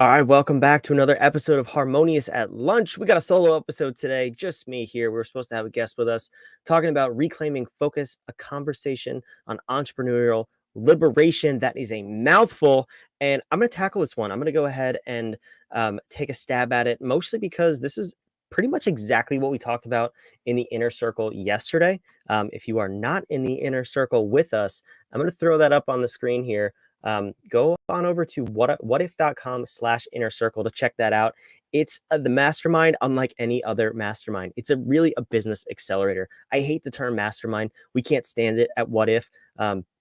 All right, welcome back to another episode of Harmonious at Lunch. We got a solo episode today, just me here. We were supposed to have a guest with us talking about reclaiming focus, a conversation on entrepreneurial liberation. That is a mouthful. And I'm going to tackle this one. I'm going to go ahead and take a stab at it, mostly because this is pretty much exactly what we talked about in the inner circle yesterday. If you are not in the inner circle with us, I'm going to throw that up on the screen here. Go on over to whatif.com/inner circle to check that out. It's the mastermind, unlike any other mastermind. It's really a business accelerator. I hate the term mastermind. We can't stand it at What If.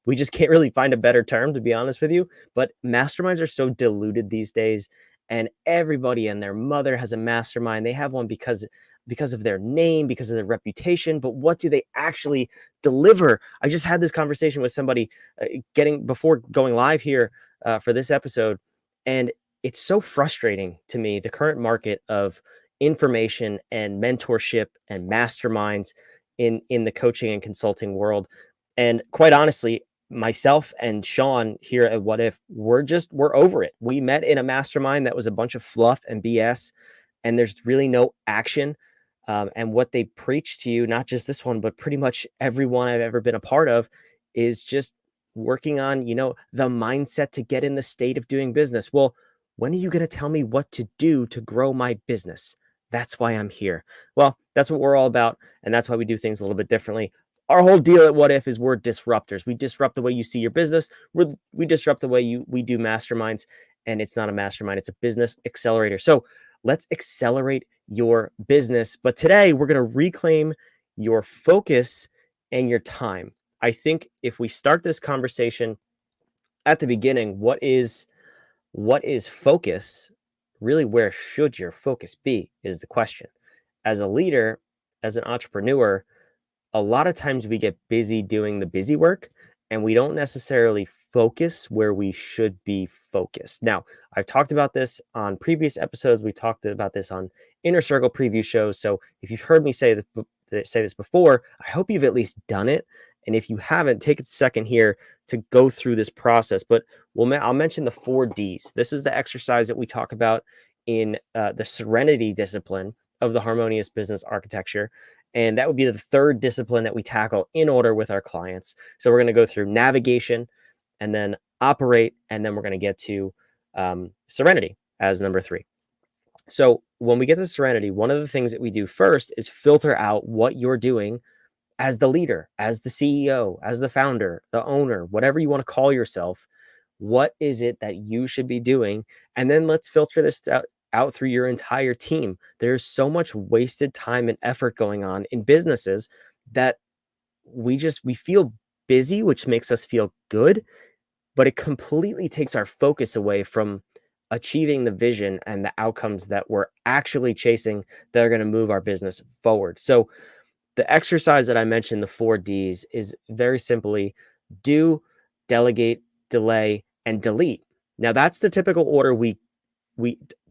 We just can't really find a better term, to be honest with you. But masterminds are so diluted these days, and everybody and their mother has a mastermind. They have one because of their name, because of their reputation. But what do they actually deliver? I just had this conversation with somebody before going live here for this episode, and it's so frustrating to me, the current market of information and mentorship and masterminds in the coaching and consulting world. And quite honestly, myself and Sean here at What If, we're over it. We met in a mastermind that was a bunch of fluff and BS, and there's really no action. And what they preach to you, not just this one, but pretty much everyone I've ever been a part of, is just working on, the mindset to get in the state of doing business. Well, when are you going to tell me what to do to grow my business? That's why I'm here. Well, that's what we're all about. And that's why we do things a little bit differently. Our whole deal at What If is we're disruptors. We disrupt the way you see your business. We disrupt the way we do masterminds. And it's not a mastermind, it's a business accelerator. So let's accelerate your business. But today we're going to reclaim your focus and your time. I think if we start this conversation at the beginning, what is focus? Really, where should your focus be is the question. As a leader, as an entrepreneur, a lot of times we get busy doing the busy work and we don't necessarily focus where we should be focused. Now, I've talked about this on previous episodes. We talked about this on Inner Circle preview shows. So if you've heard me say this before, I hope you've at least done it. And if you haven't, take a second here to go through this process. But I'll mention the 4 Ds. This is the exercise that we talk about in the serenity discipline of the harmonious business architecture. And that would be the 3rd discipline that we tackle in order with our clients. So we're going to go through navigation and then operate, and then we're going to get to serenity as number 3. So when we get to serenity, one of the things that we do first is filter out what you're doing as the leader, as the CEO, as the founder, the owner, whatever you want to call yourself. What is it that you should be doing? And then let's filter this out through your entire team. There's so much wasted time and effort going on in businesses that we feel busy, which makes us feel good, but it completely takes our focus away from achieving the vision and the outcomes that we're actually chasing that are going to move our business forward. So the exercise that I mentioned, the 4 Ds, is very simply do, delegate, delay, and delete. Now that's the typical order we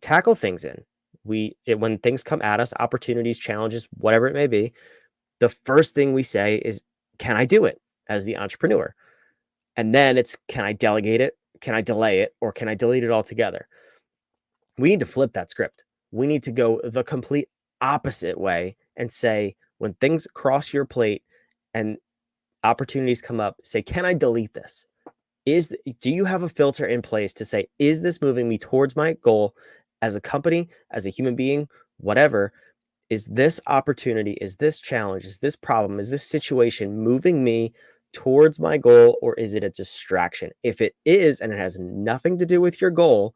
tackle things in. When things come at us, opportunities, challenges, whatever it may be, the first thing we say is, can I do it as the entrepreneur? And then it's, can I delegate it? Can I delay it? Or can I delete it altogether? We need to flip that script. We need to go the complete opposite way and say, when things cross your plate and opportunities come up, say, can I delete this? Do you have a filter in place to say, is this moving me towards my goal as a company, as a human being, whatever? Is this opportunity, is this challenge, is this problem, is this situation moving me towards my goal, or is it a distraction? If it is, and it has nothing to do with your goal,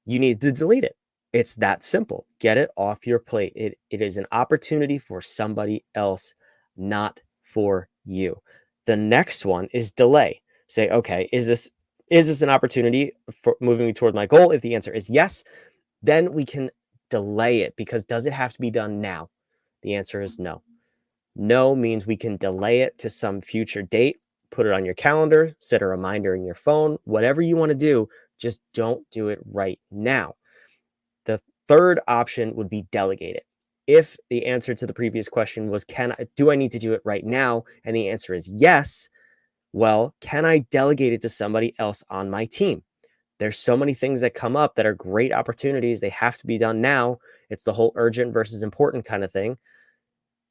you need to delete it. It's that simple. Get it off your plate. It is an opportunity for somebody else, not for you. The next one is delay. Say, okay, is this an opportunity for moving me toward my goal? If the answer is yes, then we can delay it, because does it have to be done now? The answer is no. No means we can delay it to some future date. Put it on your calendar, set a reminder in your phone, whatever you want to do, just don't do it right now. The 3rd option would be delegate it. If the answer to the previous question was, do I need to do it right now? And the answer is yes. Well, can I delegate it to somebody else on my team? There's so many things that come up that are great opportunities. They have to be done now. It's the whole urgent versus important kind of thing.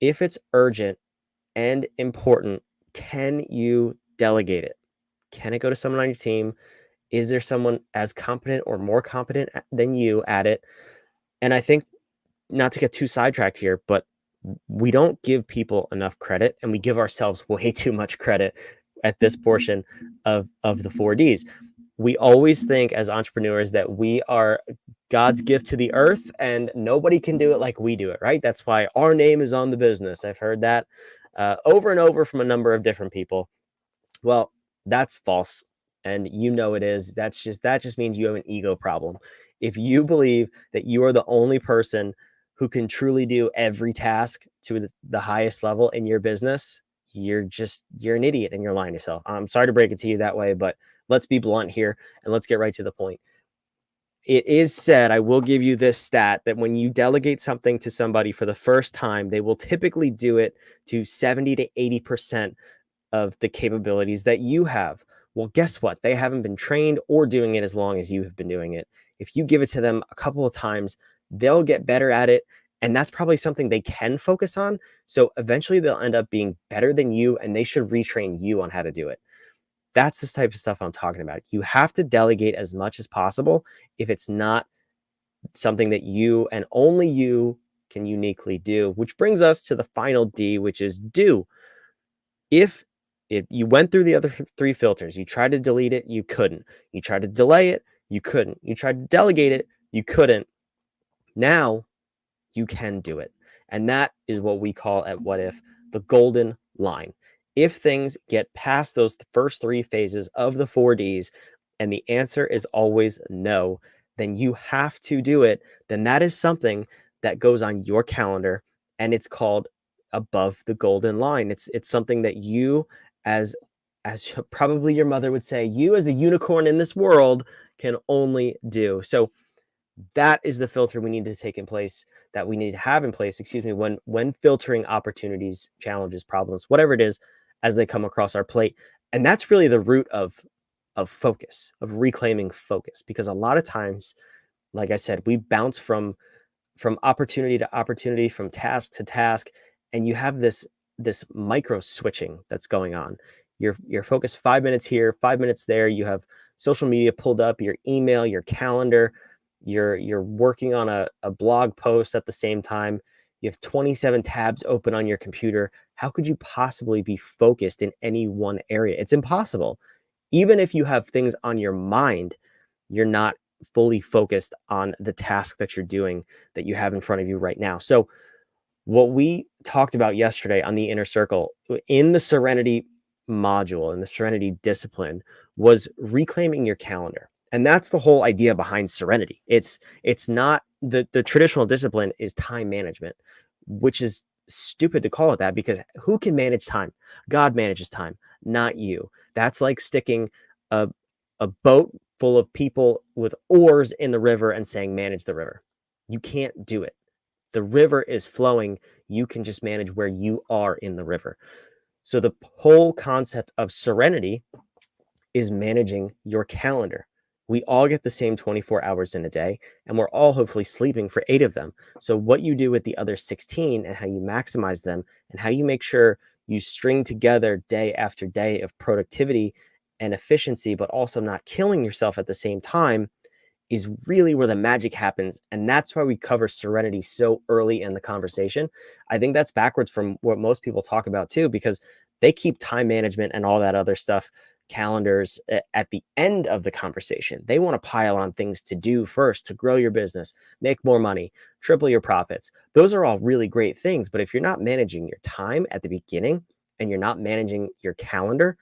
If it's urgent and important, can you delegate it? Can it go to someone on your team? Is there someone as competent or more competent than you at it? And I think, not to get too sidetracked here, but we don't give people enough credit, and we give ourselves way too much credit at this portion of the 4Ds. We always think as entrepreneurs that we are God's gift to the earth and nobody can do it like we do it, right? That's why our name is on the business. I've heard that over and over from a number of different people. Well, that's false. And you know it is. That just means you have an ego problem. If you believe that you are the only person who can truly do every task to the highest level in your business, you're an idiot and you're lying to yourself. I'm sorry to break it to you that way, but let's be blunt here and let's get right to the point. It is said, I will give you this stat, that when you delegate something to somebody for the first time, they will typically do it to 70 to 80% of the capabilities that you have. Well, guess what? They haven't been trained or doing it as long as you have been doing it. If you give it to them a couple of times, they'll get better at it. And that's probably something they can focus on. So eventually they'll end up being better than you, and they should retrain you on how to do it. That's this type of stuff I'm talking about. You have to delegate as much as possible if it's not something that you and only you can uniquely do, which brings us to the final D, which is do. If you went through the other three filters, you tried to delete it, you couldn't. You tried to delay it, you couldn't. You tried to delegate it, you couldn't. Now you can do it. And that is what we call at What If the golden line. If things get past those first three phases of the 4Ds and the answer is always no, then you have to do it. Then that is something that goes on your calendar, and it's called above the golden line. It's something that you, as probably your mother would say, you as the unicorn in this world can only do. So that is the filter we need to take in place, that we need to have in place, excuse me, when filtering opportunities, challenges, problems, whatever it is, as they come across our plate. And that's really the root of focus, of reclaiming focus, because a lot of times, like I said, we bounce from opportunity to opportunity, from task to task, and you have this micro switching that's going on. You're focused 5 minutes here, 5 minutes there. You have social media pulled up, your email, your calendar. You're working on a blog post at the same time. You have 27 tabs open on your computer. How could you possibly be focused in any one area? It's impossible. Even if you have things on your mind, you're not fully focused on the task that you're doing, that you have in front of you right now. So what we talked about yesterday on the inner circle in the Serenity module, in the Serenity discipline, was reclaiming your calendar. And that's the whole idea behind Serenity. It's not the traditional discipline is time management, which is stupid to call it that, because who can manage time? God manages time, not you. That's like sticking a boat full of people with oars in the river and saying manage the river. You can't do it. The river is flowing. You can just manage where you are in the river. So the whole concept of Serenity is managing your calendar. We all get the same 24 hours in a day, and we're all hopefully sleeping for 8 of them. So what you do with the other 16 and how you maximize them, and how you make sure you string together day after day of productivity and efficiency, but also not killing yourself at the same time, is really where the magic happens. And that's why we cover Serenity so early in the conversation. I think that's backwards from what most people talk about too, because they keep time management and all that other stuff, calendars, at the end of the conversation. They want to pile on things to do first to grow your business, make more money, triple your profits. Those are all really great things. But if you're not managing your time at the beginning and you're not managing your calendar,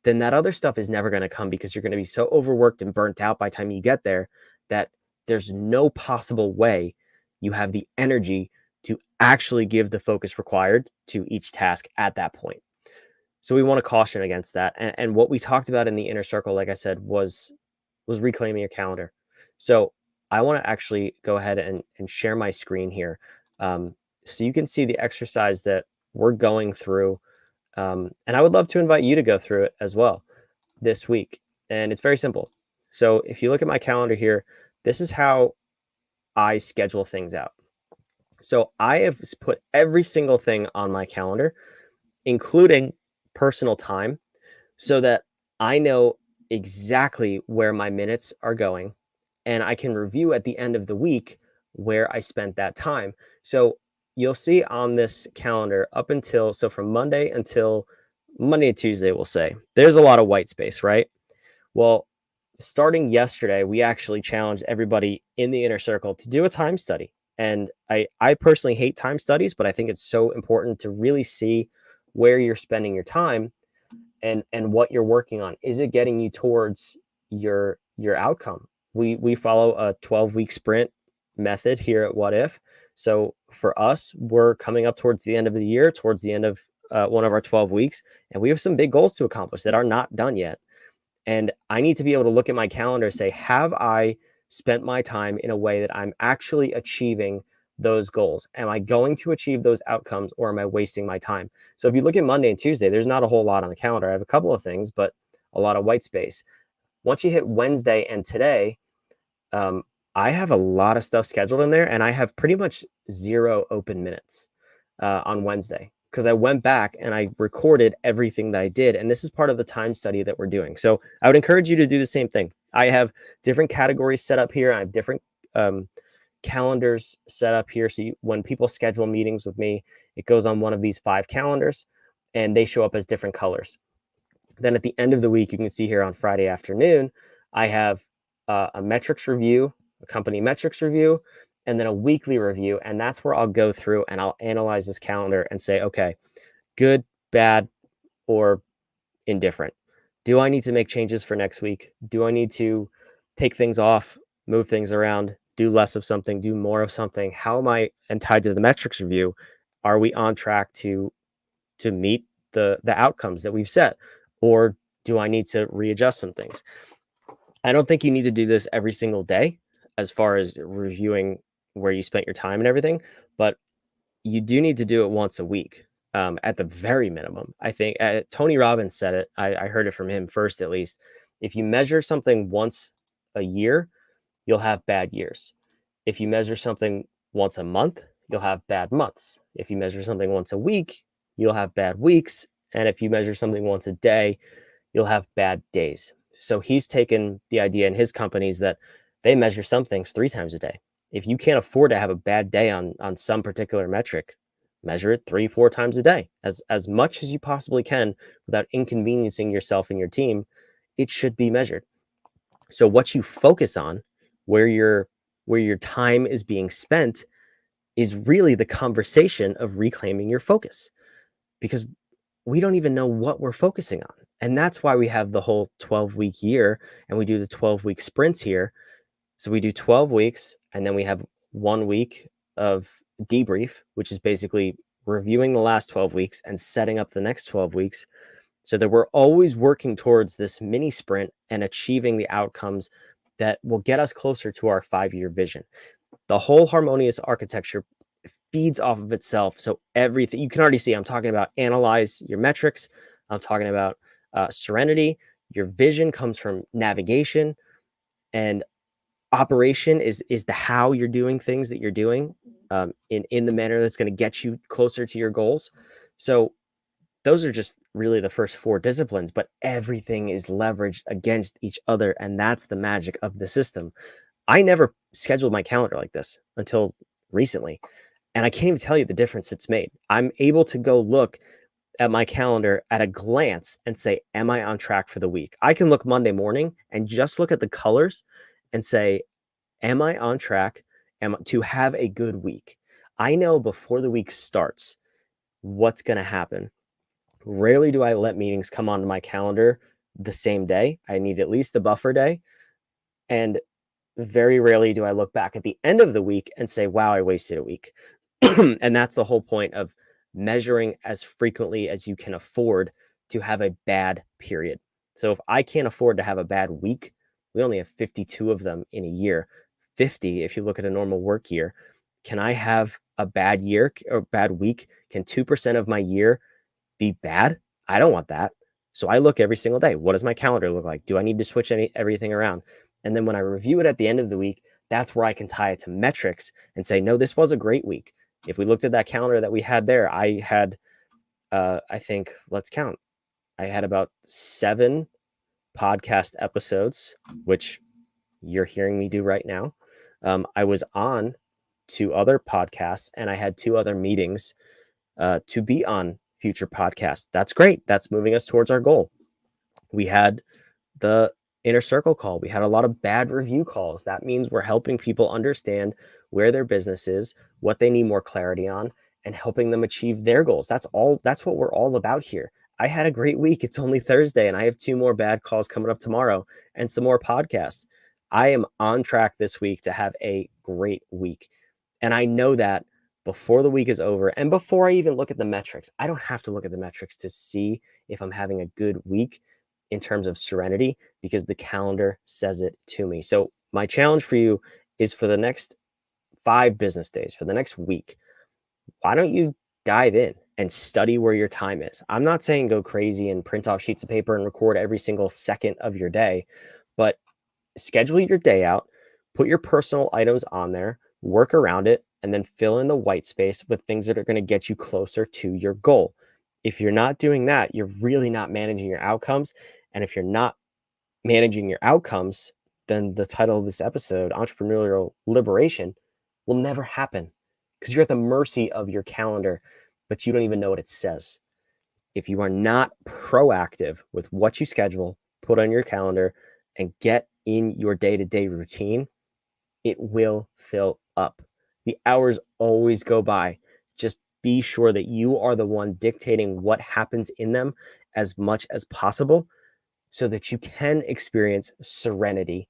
then that other stuff is never going to come, because you're going to be so overworked and burnt out by the time you get there that there's no possible way you have the energy to actually give the focus required to each task at that point. So we want to caution against that. And what we talked about in the inner circle, like I said, was reclaiming your calendar. So I want to actually go ahead and share my screen here, so you can see the exercise that we're going through. And I would love to invite you to go through it as well this week. And it's very simple. So if you look at my calendar here, this is how I schedule things out. So I have put every single thing on my calendar, including personal time, so that I know exactly where my minutes are going and I can review at the end of the week where I spent that time. So you'll see on this calendar up until, so from Monday until Monday and Tuesday, we'll say there's a lot of white space, right? Well, starting yesterday, we actually challenged everybody in the inner circle to do a time study. And I personally hate time studies, but I think it's so important to really see where you're spending your time and what you're working on. Is it getting you towards your outcome? We follow a 12-week sprint method here at What If. So for us, we're coming up towards the end of the year, towards the end of one of our 12 weeks, and we have some big goals to accomplish that are not done yet. And I need to be able to look at my calendar and say, have I spent my time in a way that I'm actually achieving those goals? Am I going to achieve those outcomes, or am I wasting my time? So if you look at Monday and Tuesday, there's not a whole lot on the calendar. I have a couple of things, but a lot of white space. Once you hit Wednesday and today, um, I have a lot of stuff scheduled in there, and I have pretty much 0 open minutes on Wednesday because I went back and I recorded everything that I did. And this is part of the time study that we're doing. So I would encourage you to do the same thing. I have different categories set up here. I have different calendars set up here. So when people schedule meetings with me, it goes on one of these 5 calendars and they show up as different colors. Then at the end of the week, you can see here on Friday afternoon, I have a metrics review, a company metrics review, and then a weekly review. And that's where I'll go through and I'll analyze this calendar and say, okay, good, bad, or indifferent. Do I need to make changes for next week? Do I need to take things off, move things around, do less of something, do more of something? How am I, and tied to the metrics review, are we on track to meet the outcomes that we've set? Or do I need to readjust some things? I don't think you need to do this every single day as far as reviewing where you spent your time and everything, but you do need to do it once a week, at the very minimum. I think Tony Robbins said it. I heard it from him first, at least. If you measure something once a year, you'll have bad years. If you measure something once a month, you'll have bad months. If you measure something once a week, you'll have bad weeks. And if you measure something once a day, you'll have bad days. So he's taken the idea in his companies that they measure some things 3 times a day. If you can't afford to have a bad day on some particular metric, measure it 3, 4 times a day, as much as you possibly can without inconveniencing yourself and your team. It should be measured. So what you focus on, where your time is being spent, is really the conversation of reclaiming your focus, because we don't even know what we're focusing on. And that's why we have the whole 12-week year and we do the 12-week sprints here. So we do 12 weeks and then we have 1 week of debrief, which is basically reviewing the last 12 weeks and setting up the next 12 weeks, so that we're always working towards this mini sprint and achieving the outcomes that will get us closer to our 5-year vision. The whole harmonious architecture feeds off of itself. So everything you can already see, I'm talking about analyze your metrics. I'm talking about serenity. Your vision comes from navigation, and operation is the how you're doing things that you're doing, in the manner that's going to get you closer to your goals. So those are just really the first 4 disciplines, but everything is leveraged against each other, and that's the magic of the system. I never scheduled my calendar like this until recently, and I can't even tell you the difference it's made. I'm able to go look at my calendar at a glance and say, am I on track for the week? I can look Monday morning and just look at the colors and say, am I on track to have a good week? I know before the week starts what's going to happen. Rarely do I let meetings come onto my calendar the same day. I need at least a buffer day. And very rarely do I look back at the end of the week and say, wow, I wasted a week. And that's the whole point of measuring as frequently as you can afford to have a bad period. So if I can't afford to have a bad week, we only have 52 of them in a year. 50, if you look at a normal work year. Can I have a bad year or bad week? Can 2% of my year be bad? I don't want that. So I look every single day. What does my calendar look like? Do I need to switch everything around? And then when I review it at the end of the week, that's where I can tie it to metrics and say, no, this was a great week. If we looked at that calendar that we had there, I had, I think, let's count. I had about 7 podcast episodes, which you're hearing me do right now. I was on 2 other podcasts, and I had 2 other meetings to be on future podcasts. That's great. That's moving us towards our goal. We had the inner circle call. We had a lot of bad review calls. That means we're helping people understand where their business is, what they need more clarity on, and helping them achieve their goals. That's what we're all about here. I had a great week. It's only Thursday, and I have 2 more bad calls coming up tomorrow and some more podcasts. I am on track this week to have a great week. And I know that before the week is over and before I even look at the metrics. I don't have to look at the metrics to see if I'm having a good week in terms of serenity, because the calendar says it to me. So my challenge for you is, for the next 5 business days, for the next week, why don't you dive in and study where your time is? I'm not saying go crazy and print off sheets of paper and record every single second of your day, but schedule your day out, put your personal items on there, work around it, and then fill in the white space with things that are going to get you closer to your goal. If you're not doing that, you're really not managing your outcomes. And if you're not managing your outcomes, then the title of this episode, Entrepreneurial Liberation, will never happen, because you're at the mercy of your calendar, but you don't even know what it says. If you are not proactive with what you schedule, put on your calendar, and get in your day-to-day routine, it will fill up. The hours always go by. Just be sure that you are the one dictating what happens in them as much as possible, so that you can experience serenity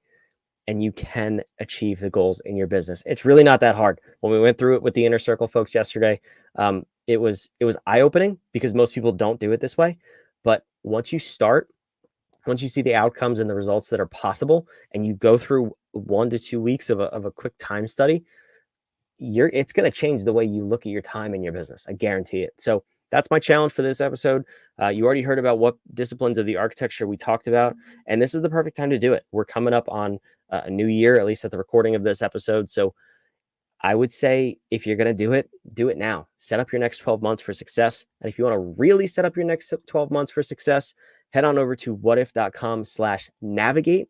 and you can achieve the goals in your business. It's really not that hard. When we went through it with the inner circle folks yesterday, it was eye-opening, because most people don't do it this way. But once you start, once you see the outcomes and the results that are possible, and you go through 1 to 2 weeks of a quick time study, it's going to change the way you look at your time in your business. I guarantee it. So that's my challenge for this episode. You already heard about what disciplines of the architecture we talked about, and this is the perfect time to do it. We're coming up on a new year, at least at the recording of this episode. So I would say, if you're going to do it now. Set up your next 12 months for success. And if you want to really set up your next 12 months for success, head on over to whatif.com/navigate.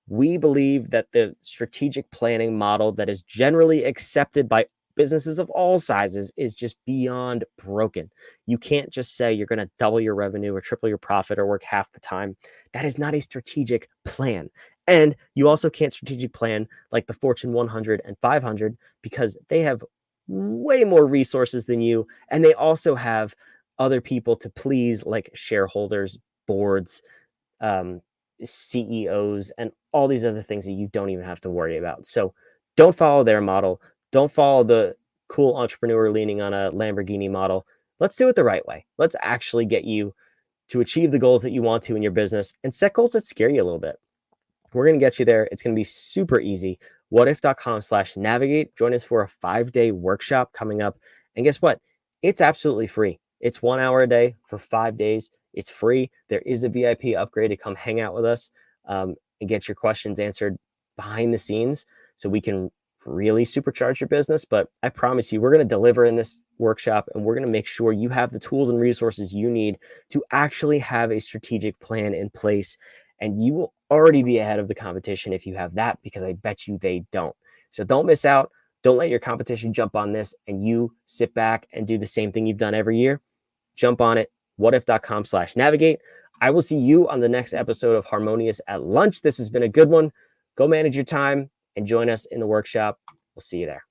We believe that the strategic planning model that is generally accepted by businesses of all sizes is just beyond broken. You can't just say you're going to double your revenue or triple your profit or work half the time. That is not a strategic plan. And you also can't strategic plan like the Fortune 100 and 500, because they have way more resources than you. And they also have other people to please, like shareholders, boards, CEOs, and all these other things that you don't even have to worry about. So don't follow their model. Don't follow the cool entrepreneur leaning on a Lamborghini model. Let's do it the right way. Let's actually get you to achieve the goals that you want to in your business, and set goals that scare you a little bit. We're going to get you there. It's going to be super easy. Whatif.com/navigate. Join us for a 5-day workshop coming up. And guess what? It's absolutely free. It's 1 hour a day for 5 days. It's free. There is a VIP upgrade to come hang out with us and get your questions answered behind the scenes, so we can really supercharge your business. But I promise you, we're going to deliver in this workshop, and we're going to make sure you have the tools and resources you need to actually have a strategic plan in place. And you will already be ahead of the competition if you have that, because I bet you they don't. So don't miss out. Don't let your competition jump on this and you sit back and do the same thing you've done every year. Jump on it. Whatif.com/navigate. I will see you on the next episode of Harmonious at Lunch. This has been a good one. Go manage your time and join us in the workshop. We'll see you there.